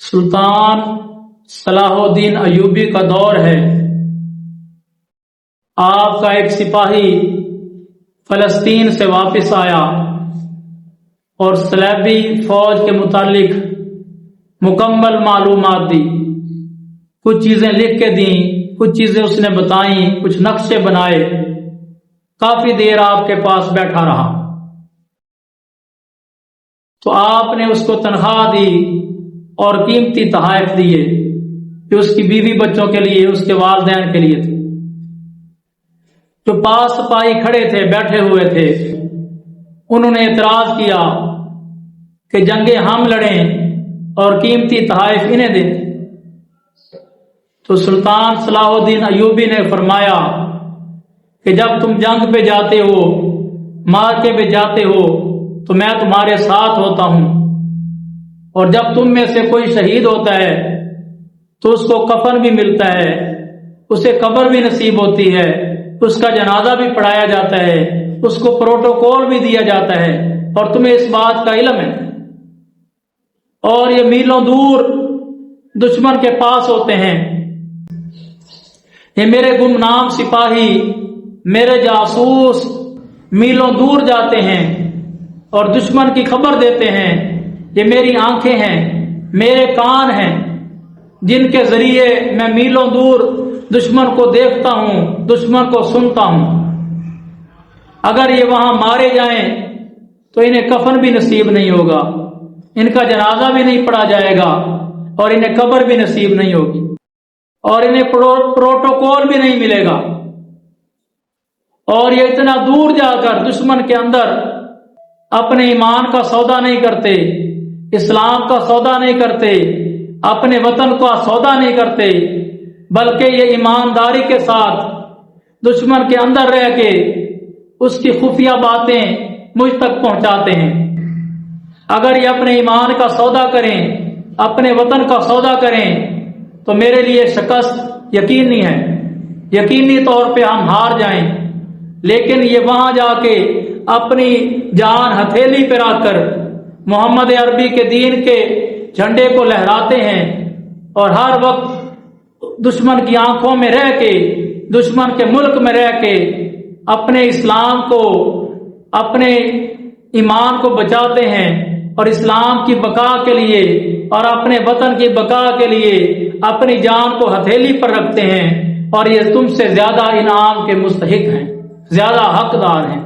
سلطان صلاح الدین ایوبی کا دور ہے۔ آپ کا ایک سپاہی فلسطین سے واپس آیا اور صلیبی فوج کے متعلق مکمل معلومات دی، کچھ چیزیں لکھ کے دیں، کچھ چیزیں اس نے بتائیں، کچھ نقشے بنائے۔ کافی دیر آپ کے پاس بیٹھا رہا تو آپ نے اس کو تنخواہ دی اور قیمتی تحائف دیے جو اس کی بیوی بچوں کے لیے، اس کے والدین کے لیے تھے۔ جو پاس سپاہی کھڑے تھے، بیٹھے ہوئے تھے، انہوں نے اعتراض کیا کہ جنگیں ہم لڑیں اور قیمتی تحائف انہیں دیں۔ تو سلطان صلاح الدین ایوبی نے فرمایا کہ جب تم جنگ پہ جاتے ہو، مارکے پہ جاتے ہو، تو میں تمہارے ساتھ ہوتا ہوں، اور جب تم میں سے کوئی شہید ہوتا ہے تو اس کو کفن بھی ملتا ہے، اسے قبر بھی نصیب ہوتی ہے، اس کا جنازہ بھی پڑھایا جاتا ہے، اس کو پروٹوکول بھی دیا جاتا ہے، اور تمہیں اس بات کا علم ہے۔ اور یہ میلوں دور دشمن کے پاس ہوتے ہیں، یہ میرے گمنام سپاہی، میرے جاسوس میلوں دور جاتے ہیں اور دشمن کی خبر دیتے ہیں۔ یہ میری آنکھیں ہیں، میرے کان ہیں، جن کے ذریعے میں میلوں دور دشمن کو دیکھتا ہوں، دشمن کو سنتا ہوں۔ اگر یہ وہاں مارے جائیں تو انہیں کفن بھی نصیب نہیں ہوگا، ان کا جنازہ بھی نہیں پڑھا جائے گا، اور انہیں قبر بھی نصیب نہیں ہوگی، اور انہیں پروٹوکول بھی نہیں ملے گا۔ اور یہ اتنا دور جا کر دشمن کے اندر اپنے ایمان کا سودا نہیں کرتے، اسلام کا سودا نہیں کرتے، اپنے وطن کا سودا نہیں کرتے، بلکہ یہ ایمانداری کے ساتھ دشمن کے اندر رہ کے اس کی خفیہ باتیں مجھ تک پہنچاتے ہیں۔ اگر یہ اپنے ایمان کا سودا کریں، اپنے وطن کا سودا کریں، تو میرے لیے شکست یقینی ہے، یقینی طور پہ ہم ہار جائیں۔ لیکن یہ وہاں جا کے اپنی جان ہتھیلی پہ رکھ کر محمد عربی کے دین کے جھنڈے کو لہراتے ہیں، اور ہر وقت دشمن کی آنکھوں میں رہ کے، دشمن کے ملک میں رہ کے اپنے اسلام کو، اپنے ایمان کو بچاتے ہیں، اور اسلام کی بقا کے لیے اور اپنے وطن کی بقا کے لیے اپنی جان کو ہتھیلی پر رکھتے ہیں، اور یہ تم سے زیادہ انعام کے مستحق ہیں، زیادہ حقدار ہیں۔